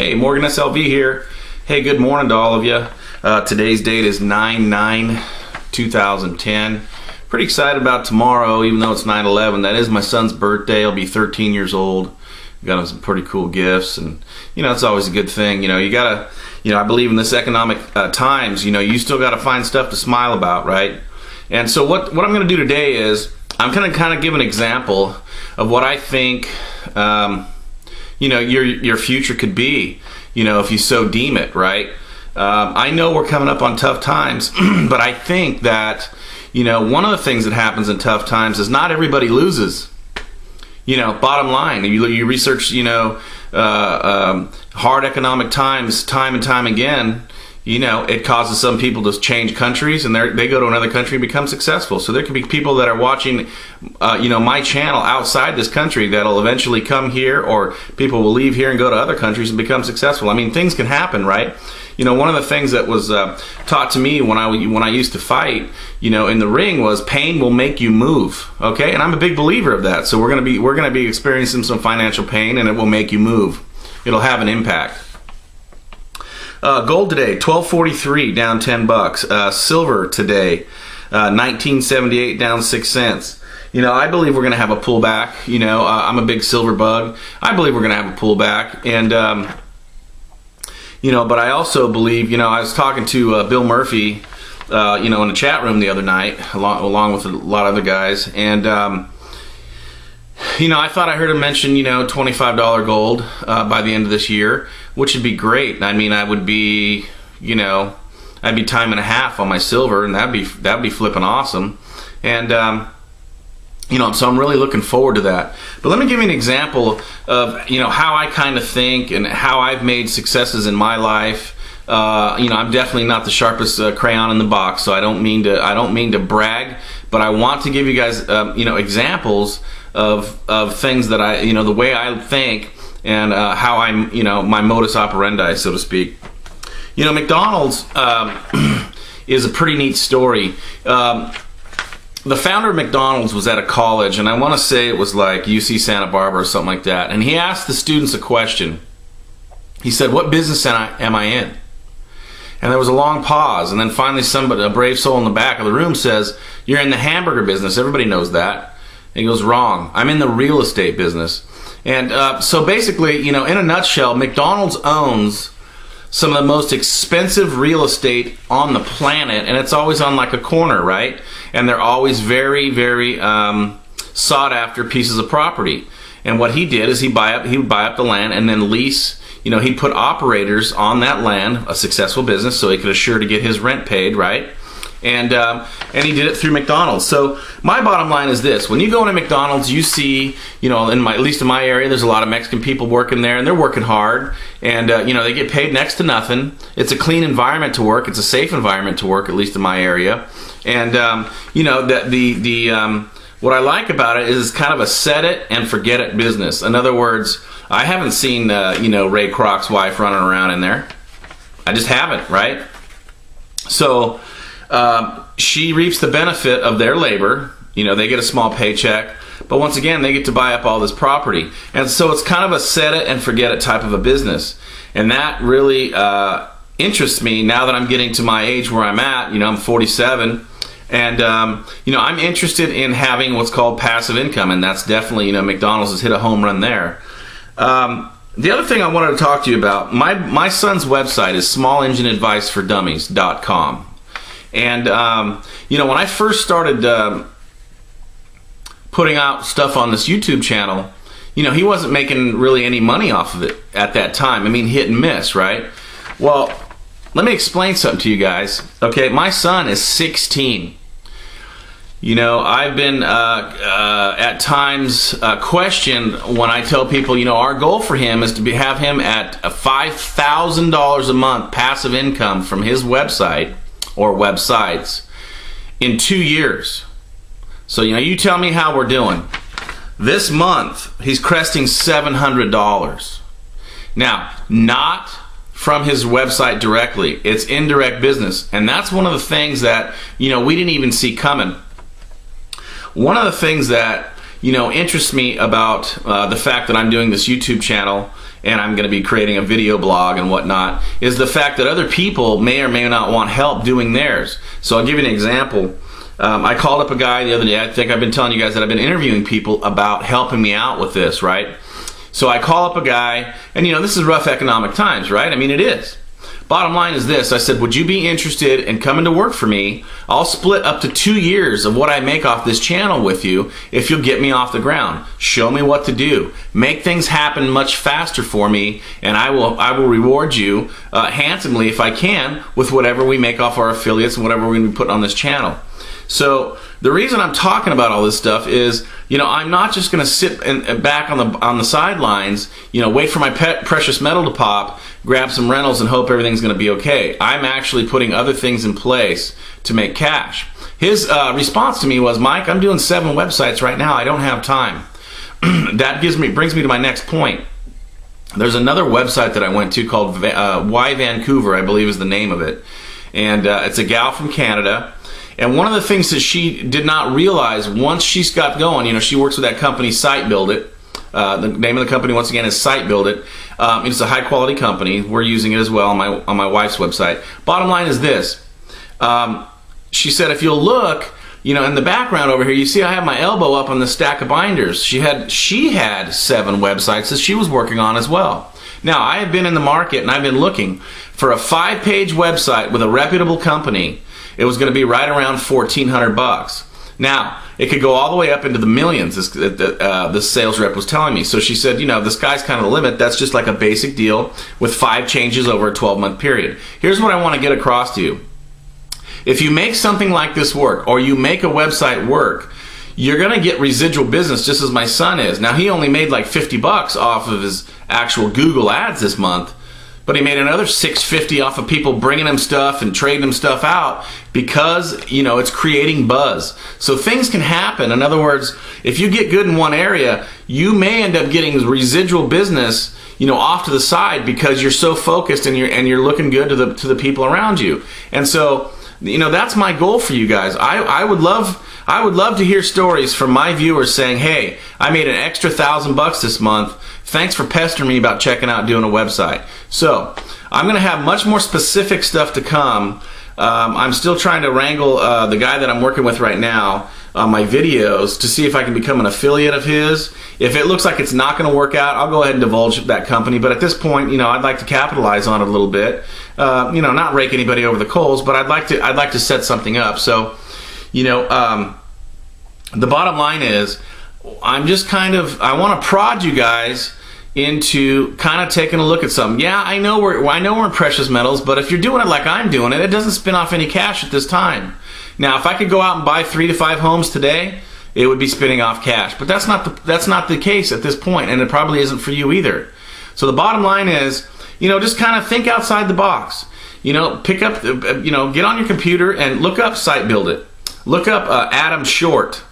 Hey, Morgan SLV here. Hey, good morning to all of you. Today's date is 9/9/2010. Pretty excited about tomorrow, even though it's 9/11. That is my son's birthday. He'll be 13 years old. Got him some pretty cool gifts, and it's always a good thing. You gotta, I believe in this economic times. You still gotta find stuff to smile about, right? And so what I'm gonna do today is I'm gonna kind of give an example of what I think, your future could be, if you so deem it, right? I know we're coming up on tough times, but I think that, one of the things that happens in tough times is not everybody loses. Bottom line, you research, hard economic times, time and time again, it causes some people to change countries, and they go to another country and become successful. So there could be people that are watching, my channel outside this country that'll eventually come here, or people will leave here and go to other countries and become successful. I mean, things can happen, right? One of the things that was taught to me when I used to fight, in the ring, was pain will make you move. Okay, and I'm a big believer of that. So we're gonna be experiencing some financial pain, and it will make you move. It'll have an impact. Gold today, $12.43, down $10. Silver today, 1978, down 6 cents. I believe we're going to have a pullback. I'm a big silver bug. I believe we're going to have a pullback, and but I also believe, I was talking to Bill Murphy, in the chat room the other night, along with a lot of other guys, and I thought I heard him mention, $25 gold by the end of this year, which would be great. I mean, I would be, I'd be time and a half on my silver, and that'd be flipping awesome. And so I'm really looking forward to that. But let me give you an example of, how I kind of think and how I've made successes in my life. I'm definitely not the sharpest crayon in the box, so I don't mean to brag, but I want to give you guys, examples of things that I, the way I think, and how I'm, my modus operandi, so to speak. McDonald's is a pretty neat story. The founder of McDonald's was at a college, and I want to say it was like UC Santa Barbara or something like that, and he asked the students a question. He said, "What business am I in?" And there was a long pause, and then finally a brave soul in the back of the room says, "You're in the hamburger business. Everybody knows that." And he goes, "Wrong. I'm in the real estate business." And so basically, in a nutshell, McDonald's owns some of the most expensive real estate on the planet, and it's always on like a corner, right? And they're always very, very sought after pieces of property. And what he did is he would buy up the land and then lease. He'd put operators on that land, a successful business, so he could assure to get his rent paid, right? And he did it through McDonald's. So my bottom line is this: when you go into McDonald's, you see, at least in my area, there's a lot of Mexican people working there, and they're working hard, and they get paid next to nothing. It's a clean environment to work. It's a safe environment to work, at least in my area. And what I like about it is it's kind of a set it and forget it business. In other words, I haven't seen Ray Kroc's wife running around in there. I just haven't, right? So she reaps the benefit of their labor. They get a small paycheck, but once again, they get to buy up all this property. And so it's kind of a set it and forget it type of a business. And that really interests me now that I'm getting to my age where I'm at. I'm 47. And, I'm interested in having what's called passive income, and that's definitely, McDonald's has hit a home run there. The other thing I wanted to talk to you about, my son's website is smallengineadvicefordummies.com. And, when I first started putting out stuff on this YouTube channel, he wasn't making really any money off of it at that time. I mean, hit and miss, right? Well, let me explain something to you guys. Okay, my son is 16. I've been at times questioned when I tell people, our goal for him is to have him at $5,000 a month passive income from his website or websites in 2 years. So, you tell me how we're doing. This month, he's cresting $700. Now, not from his website directly. It's indirect business. And that's one of the things that, we didn't even see coming. One of the things that, interests me about the fact that I'm doing this YouTube channel and I'm going to be creating a video blog and whatnot, is the fact that other people may or may not want help doing theirs. So I'll give you an example. I called up a guy the other day. I think I've been telling you guys that I've been interviewing people about helping me out with this, right? So I call up a guy, and this is rough economic times, right? I mean, it is. Bottom line is this. I said, would you be interested in coming to work for me? I'll split up to 2 years of what I make off this channel with you if you'll get me off the ground. Show me what to do. Make things happen much faster for me, and I will reward you handsomely if I can with whatever we make off our affiliates and whatever we're going to be putting on this channel. So the reason I'm talking about all this stuff is, I'm not just going to sit back on the sidelines, wait for my precious metal to pop, grab some rentals, and hope everything's going to be okay. I'm actually putting other things in place to make cash. His response to me was, Mike, I'm doing 7 websites right now. I don't have time. That brings me to my next point. There's another website that I went to called Why Vancouver, I believe is the name of it, and it's a gal from Canada. And one of the things that she did not realize once she got going, she works with that company SiteBuild It. The name of the company, once again, is SiteBuild It. It's a high quality company. We're using it as well on my wife's website. Bottom line is this. She said, if you'll look, in the background over here, you see I have my elbow up on the stack of binders. She had 7 websites that she was working on as well. Now, I have been in the market and I've been looking for a 5-page website with a reputable company. It was going to be right around $1,400. Now, it could go all the way up into the millions, the sales rep was telling me. So she said, the sky's kind of the limit. That's just like a basic deal with 5 changes over a 12-month period. Here's what I want to get across to you. If you make something like this work, or you make a website work, you're going to get residual business just as my son is. Now, he only made like $50 off of his actual Google ads this month. But he made another $650 off of people bringing him stuff and trading him stuff out because, it's creating buzz. So things can happen. In other words, if you get good in one area, you may end up getting residual business, off to the side because you're so focused and you're looking good to the people around you. And so, that's my goal for you guys. I would love to hear stories from my viewers saying, hey, I made an extra $1,000 this month. Thanks for pestering me about checking out doing a website. So I'm going to have much more specific stuff to come. I'm still trying to wrangle the guy that I'm working with right now on my videos to see if I can become an affiliate of his. If it looks like it's not going to work out, I'll go ahead and divulge that company. But at this point, I'd like to capitalize on it a little bit. Not rake anybody over the coals, but I'd like to set something up. So, the bottom line is, I want to prod you guys into kind of taking a look at something. Yeah, I know we're in precious metals, but if you're doing it like I'm doing it, it doesn't spin off any cash at this time. Now, if I could go out and buy 3 to 5 homes today, it would be spinning off cash. But that's not the case at this point, and it probably isn't for you either. So the bottom line is, just kind of think outside the box. Pick up, get on your computer and look up SiteBuild It. Look up Adam Short,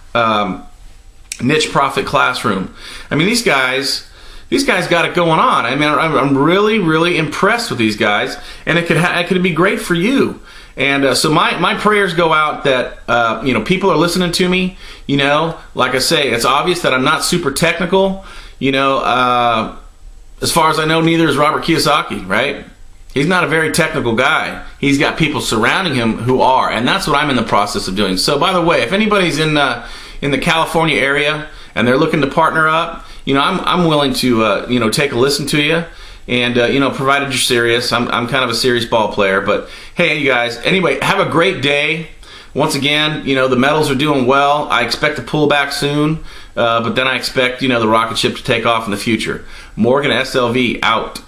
Niche Profit Classroom. I mean, these guys got it going on. I mean, I'm really, really impressed with these guys, and it could be great for you. And so my prayers go out that people are listening to me. Like I say, it's obvious that I'm not super technical. As far as I know, neither is Robert Kiyosaki, right? He's not a very technical guy. He's got people surrounding him who are, and that's what I'm in the process of doing. So, by the way, if anybody's in the California area and they're looking to partner up, I'm willing to take a listen to you, and provided you're serious. I'm kind of a serious ball player, but hey, you guys. Anyway, have a great day. Once again, the metals are doing well. I expect to pull back soon, but then I expect the rocket ship to take off in the future. Morgan SLV out.